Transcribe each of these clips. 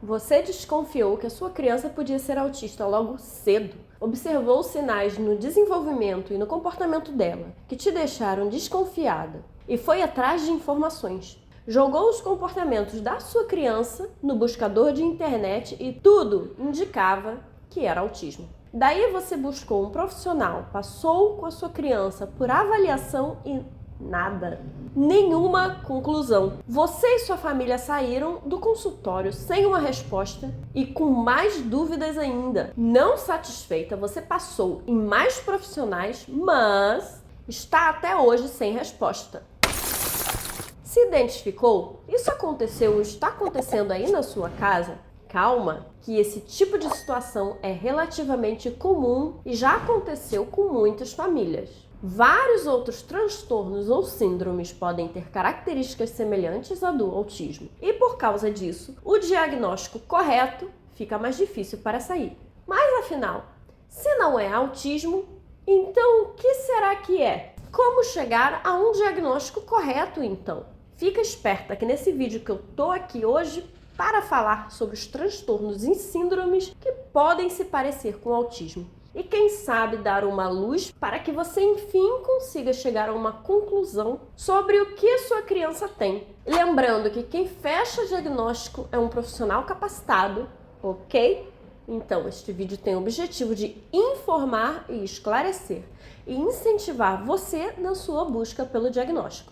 Você desconfiou que a sua criança podia ser autista logo cedo. Observou sinais no desenvolvimento e no comportamento dela que te deixaram desconfiada e foi atrás de informações. Jogou os comportamentos da sua criança no buscador de internet e tudo indicava que era autismo. Daí você buscou um profissional, passou com a sua criança por avaliação e nada. Nenhuma conclusão. Você e sua família saíram do consultório sem uma resposta e com mais dúvidas ainda. Não satisfeita, você passou em mais profissionais, mas está até hoje sem resposta. Se identificou? Isso aconteceu ou está acontecendo aí na sua casa? Calma, que esse tipo de situação é relativamente comum e já aconteceu com muitas famílias. Vários outros transtornos ou síndromes podem ter características semelhantes à do autismo. E por causa disso, o diagnóstico correto fica mais difícil para sair. Mas afinal, se não é autismo, então o que será que é? Como chegar a um diagnóstico correto então? Fica esperta que nesse vídeo que eu tô aqui hoje para falar sobre os transtornos e síndromes que podem se parecer com o autismo. E quem sabe dar uma luz para que você enfim consiga chegar a uma conclusão sobre o que sua criança tem. Lembrando que quem fecha o diagnóstico é um profissional capacitado, ok? Então, este vídeo tem o objetivo de informar e esclarecer e incentivar você na sua busca pelo diagnóstico,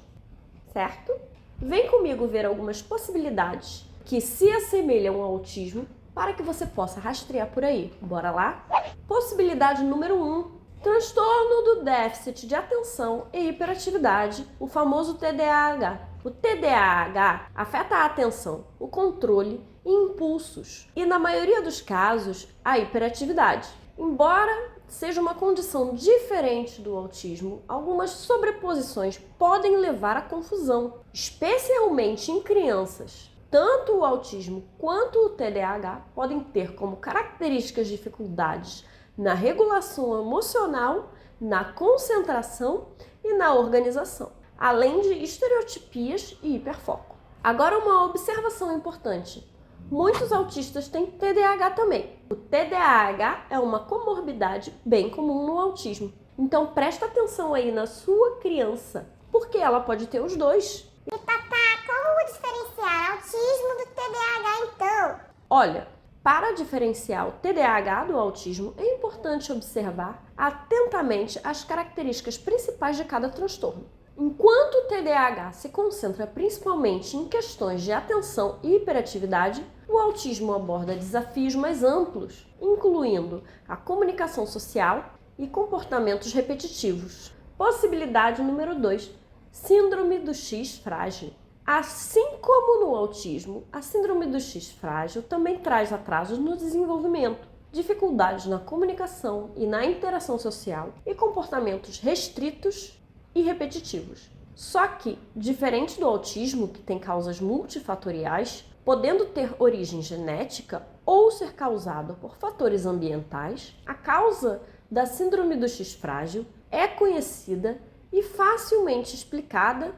certo? Vem comigo ver algumas possibilidades que se assemelham ao autismo para que você possa rastrear por aí. Bora lá? Possibilidade número 1. Transtorno do déficit de atenção e hiperatividade, o famoso TDAH. O TDAH afeta a atenção, o controle e impulsos, e na maioria dos casos, a hiperatividade. Embora seja uma condição diferente do autismo, algumas sobreposições podem levar à confusão, especialmente em crianças. Tanto o autismo quanto o TDAH podem ter como características dificuldades na regulação emocional, na concentração e na organização, além de estereotipias e hiperfoco. Agora uma observação importante. Muitos autistas têm TDAH também. O TDAH é uma comorbidade bem comum no autismo. Então presta atenção aí na sua criança, porque ela pode ter os dois. E como diferenciar autismo do TDAH então? Olha, para diferenciar o TDAH do autismo, é importante observar atentamente as características principais de cada transtorno. Enquanto o TDAH se concentra principalmente em questões de atenção e hiperatividade, o autismo aborda desafios mais amplos, incluindo a comunicação social e comportamentos repetitivos. Possibilidade número 2. Síndrome do X frágil. Assim como no autismo, a síndrome do X frágil também traz atrasos no desenvolvimento, dificuldades na comunicação e na interação social e comportamentos restritos e repetitivos. Só que, diferente do autismo, que tem causas multifatoriais, podendo ter origem genética ou ser causado por fatores ambientais, a causa da síndrome do X frágil é conhecida e facilmente explicada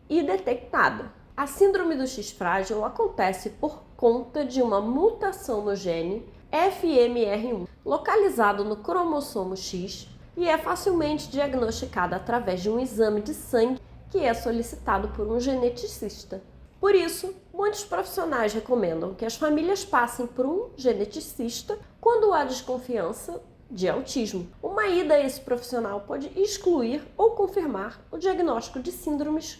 e detectada. A síndrome do X frágil acontece por conta de uma mutação no gene FMR1, localizado no cromossomo X, e é facilmente diagnosticada através de um exame de sangue que é solicitado por um geneticista. Por isso, muitos profissionais recomendam que as famílias passem por um geneticista quando há desconfiança de autismo. Uma ida a esse profissional pode excluir ou confirmar o diagnóstico de síndromes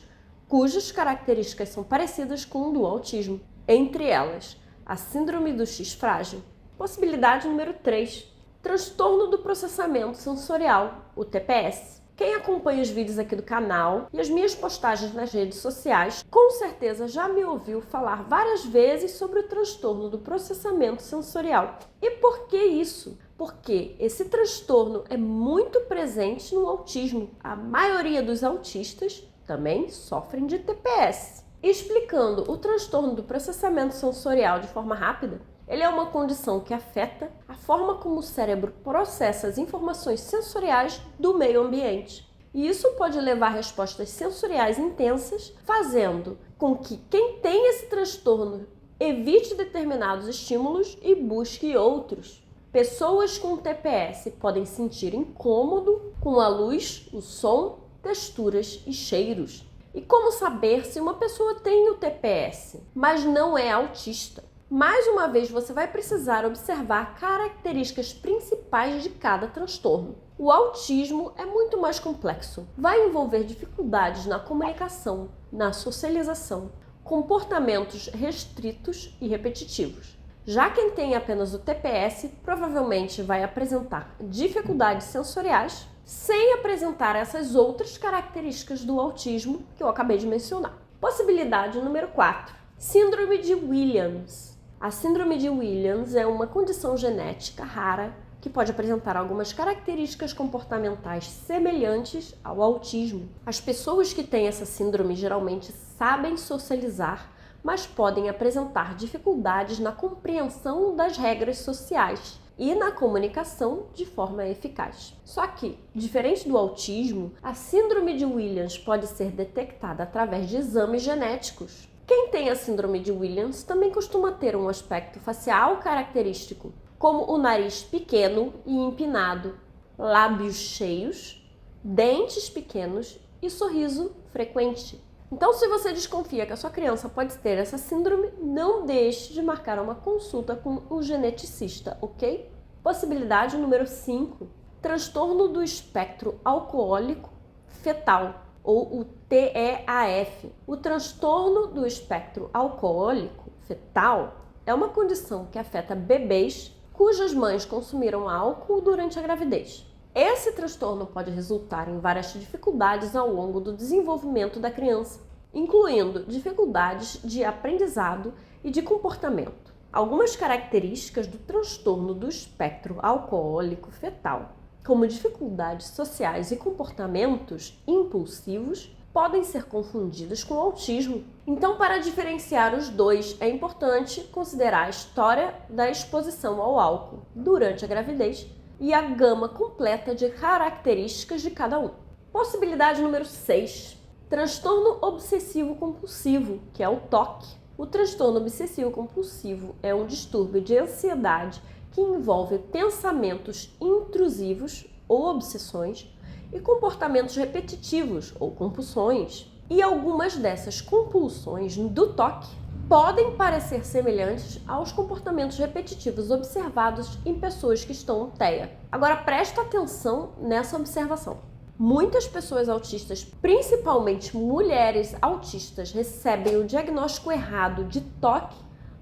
cujas características são parecidas com o do autismo. Entre elas, a síndrome do X frágil. Possibilidade número 3. Transtorno do processamento sensorial, o TPS. Quem acompanha os vídeos aqui do canal e as minhas postagens nas redes sociais, com certeza já me ouviu falar várias vezes sobre o transtorno do processamento sensorial. E por que isso? Porque esse transtorno é muito presente no autismo. A maioria dos autistas também sofrem de TPS. Explicando o transtorno do processamento sensorial de forma rápida, ele é uma condição que afeta a forma como o cérebro processa as informações sensoriais do meio ambiente. E isso pode levar a respostas sensoriais intensas, fazendo com que quem tem esse transtorno Evite determinados estímulos e busque outros. Pessoas com TPS podem sentir incômodo com a luz, o som, texturas e cheiros. E como saber se uma pessoa tem o TPS, mas não é autista? Mais uma vez, você vai precisar observar características principais de cada transtorno. O autismo é muito mais complexo. Vai envolver dificuldades na comunicação, na socialização, comportamentos restritos e repetitivos. Já quem tem apenas o TPS provavelmente vai apresentar dificuldades sensoriais, sem apresentar essas outras características do autismo que eu acabei de mencionar. Possibilidade número 4. Síndrome de Williams. A síndrome de Williams é uma condição genética rara que pode apresentar algumas características comportamentais semelhantes ao autismo. As pessoas que têm essa síndrome geralmente sabem socializar, mas podem apresentar dificuldades na compreensão das regras sociais e na comunicação de forma eficaz. Só que, diferente do autismo, a síndrome de Williams pode ser detectada através de exames genéticos. Quem tem a síndrome de Williams também costuma ter um aspecto facial característico, como o nariz pequeno e empinado, lábios cheios, dentes pequenos e sorriso frequente. Então, se você desconfia que a sua criança pode ter essa síndrome, não deixe de marcar uma consulta com um geneticista, ok? Possibilidade número 5. Transtorno do espectro alcoólico fetal, ou o TEAF. O transtorno do espectro alcoólico fetal é uma condição que afeta bebês cujas mães consumiram álcool durante a gravidez. Esse transtorno pode resultar em várias dificuldades ao longo do desenvolvimento da criança, incluindo dificuldades de aprendizado e de comportamento. Algumas características do transtorno do espectro alcoólico fetal, como dificuldades sociais e comportamentos impulsivos, podem ser confundidas com autismo. Então, para diferenciar os dois, é importante considerar a história da exposição ao álcool durante a gravidez e a gama completa de características de cada um. Possibilidade número 6. Transtorno obsessivo-compulsivo, que é o TOC. O transtorno obsessivo-compulsivo é um distúrbio de ansiedade que envolve pensamentos intrusivos ou obsessões e comportamentos repetitivos ou compulsões. E algumas dessas compulsões do TOC podem parecer semelhantes aos comportamentos repetitivos observados em pessoas que estão no TEA. Agora presta atenção nessa observação. Muitas pessoas autistas, principalmente mulheres autistas, recebem o diagnóstico errado de TOC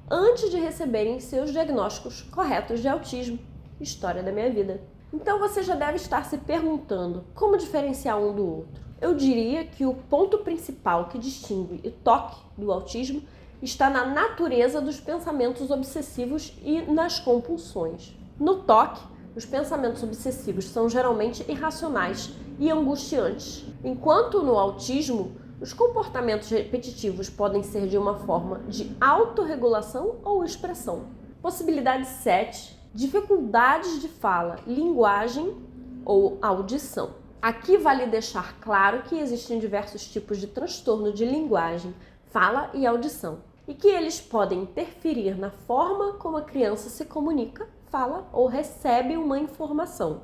antes de receberem seus diagnósticos corretos de autismo. História da minha vida. Então você já deve estar se perguntando como diferenciar um do outro. Eu diria que o ponto principal que distingue o TOC do autismo está na natureza dos pensamentos obsessivos e nas compulsões. No TOC, os pensamentos obsessivos são geralmente irracionais e angustiantes, enquanto no autismo, os comportamentos repetitivos podem ser de uma forma de autorregulação ou expressão. Possibilidade 7. Dificuldades de fala, linguagem ou audição. Aqui vale deixar claro que existem diversos tipos de transtorno de linguagem, fala e audição, e que eles podem interferir na forma como a criança se comunica, fala ou recebe uma informação,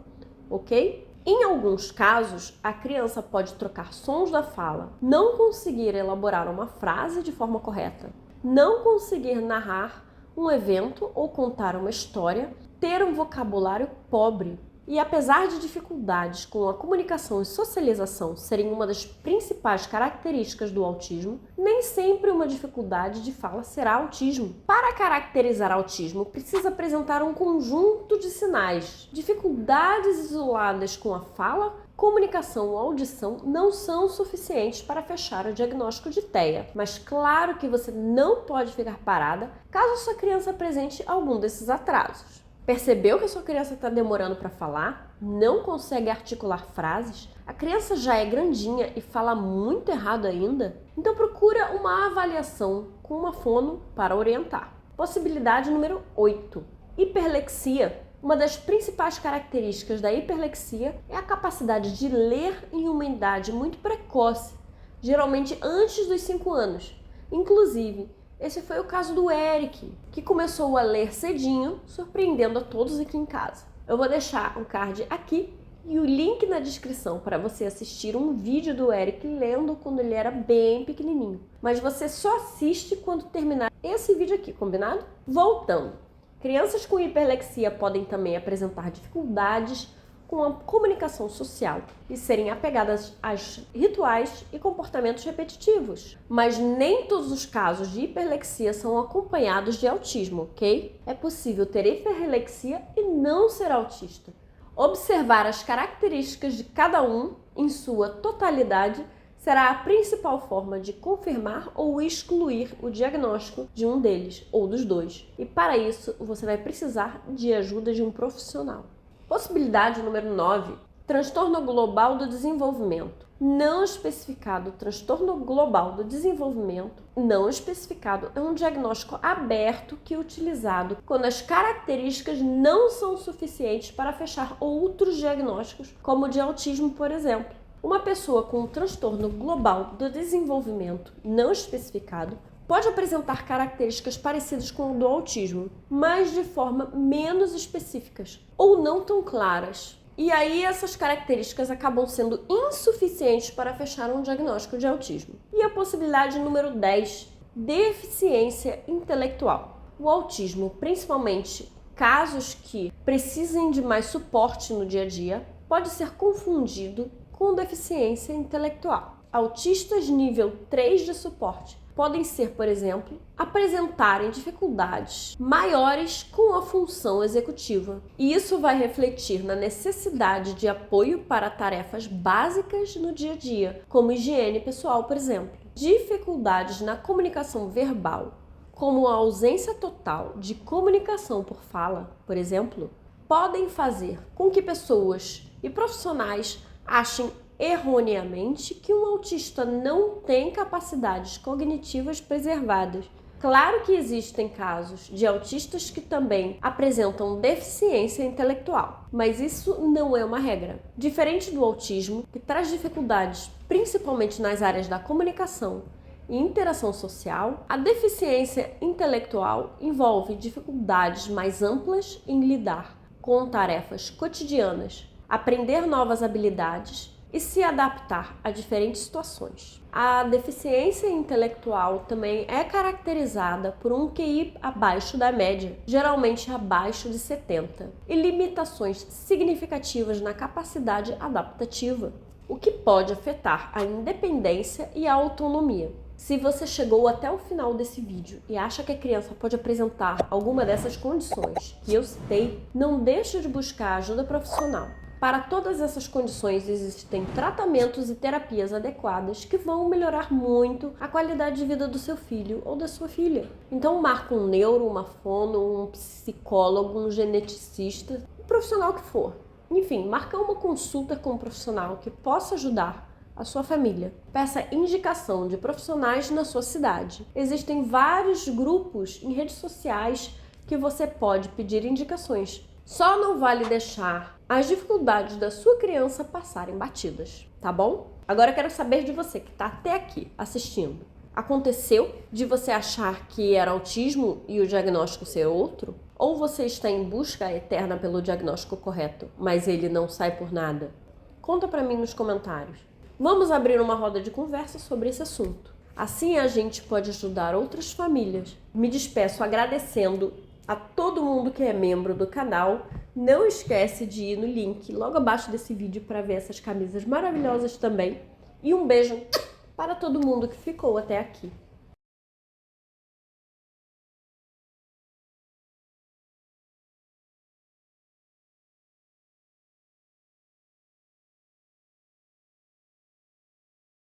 ok? Em alguns casos, a criança pode trocar sons da fala, não conseguir elaborar uma frase de forma correta, não conseguir narrar um evento ou contar uma história, ter um vocabulário pobre. E apesar de dificuldades com a comunicação e socialização serem uma das principais características do autismo, nem sempre uma dificuldade de fala será autismo. Para caracterizar autismo, precisa apresentar um conjunto de sinais. Dificuldades isoladas com a fala, comunicação ou audição não são suficientes para fechar o diagnóstico de TEA, mas claro que você não pode ficar parada caso sua criança apresente algum desses atrasos. Percebeu que a sua criança está demorando para falar? Não consegue articular frases? A criança já é grandinha e fala muito errado ainda? Então procura uma avaliação com uma fono para orientar. Possibilidade número 8. Hiperlexia. Uma das principais características da hiperlexia é a capacidade de ler em uma idade muito precoce, geralmente antes dos 5 anos. Inclusive, Esse foi o caso do Eric, que começou a ler cedinho, surpreendendo a todos aqui em casa. Eu vou deixar um card aqui e o link na descrição para você assistir um vídeo do Eric lendo quando ele era bem pequenininho. Mas você só assiste quando terminar esse vídeo aqui, combinado? Voltando. Crianças com hiperlexia podem também apresentar dificuldades com a comunicação social e serem apegadas a rituais e comportamentos repetitivos. Mas nem todos os casos de hiperlexia são acompanhados de autismo, ok? É possível ter hiperlexia e não ser autista. Observar as características de cada um em sua totalidade será a principal forma de confirmar ou excluir o diagnóstico de um deles ou dos dois. E para isso, você vai precisar de ajuda de um profissional. Possibilidade número 9. Transtorno global do desenvolvimento. Não especificado. Transtorno global do desenvolvimento não especificado é um diagnóstico aberto que é utilizado quando as características não são suficientes para fechar outros diagnósticos, como o de autismo, por exemplo. Uma pessoa com um transtorno global do desenvolvimento não especificado pode apresentar características parecidas com o do autismo, mas de forma menos específicas ou não tão claras. E aí essas características acabam sendo insuficientes para fechar um diagnóstico de autismo. E a possibilidade número 10, deficiência intelectual. O autismo, principalmente casos que precisem de mais suporte no dia a dia, pode ser confundido com deficiência intelectual. Autistas nível 3 de suporte podem ser, por exemplo, apresentarem dificuldades maiores com a função executiva. E isso vai refletir na necessidade de apoio para tarefas básicas no dia a dia, como higiene pessoal, por exemplo. Dificuldades na comunicação verbal, como a ausência total de comunicação por fala, por exemplo, podem fazer com que pessoas e profissionais achem erroneamente que um autista não tem capacidades cognitivas preservadas. Claro que existem casos de autistas que também apresentam deficiência intelectual, mas isso não é uma regra. Diferente do autismo, que traz dificuldades principalmente nas áreas da comunicação e interação social, a deficiência intelectual envolve dificuldades mais amplas em lidar com tarefas cotidianas, aprender novas habilidades e se adaptar a diferentes situações. A deficiência intelectual também é caracterizada por um QI abaixo da média, geralmente abaixo de 70, e limitações significativas na capacidade adaptativa, o que pode afetar a independência e a autonomia. Se você chegou até o final desse vídeo e acha que a criança pode apresentar alguma dessas condições que eu citei, não deixe de buscar ajuda profissional. Para todas essas condições existem tratamentos e terapias adequadas que vão melhorar muito a qualidade de vida do seu filho ou da sua filha. Então marca um neuro, uma fono, um psicólogo, um geneticista, um profissional que for. Enfim, marca uma consulta com um profissional que possa ajudar a sua família. Peça indicação de profissionais na sua cidade. Existem vários grupos em redes sociais que você pode pedir indicações. Só não vale deixar as dificuldades da sua criança passarem batidas, tá bom? Agora eu quero saber de você que está até aqui assistindo. Aconteceu de você achar que era autismo e o diagnóstico ser outro? Ou você está em busca eterna pelo diagnóstico correto, mas ele não sai por nada? Conta pra mim nos comentários. Vamos abrir uma roda de conversa sobre esse assunto. Assim a gente pode ajudar outras famílias. Me despeço agradecendo a todo mundo que é membro do canal. Não esquece de ir no link logo abaixo desse vídeo para ver essas camisas maravilhosas também. E um beijo para todo mundo que ficou até aqui.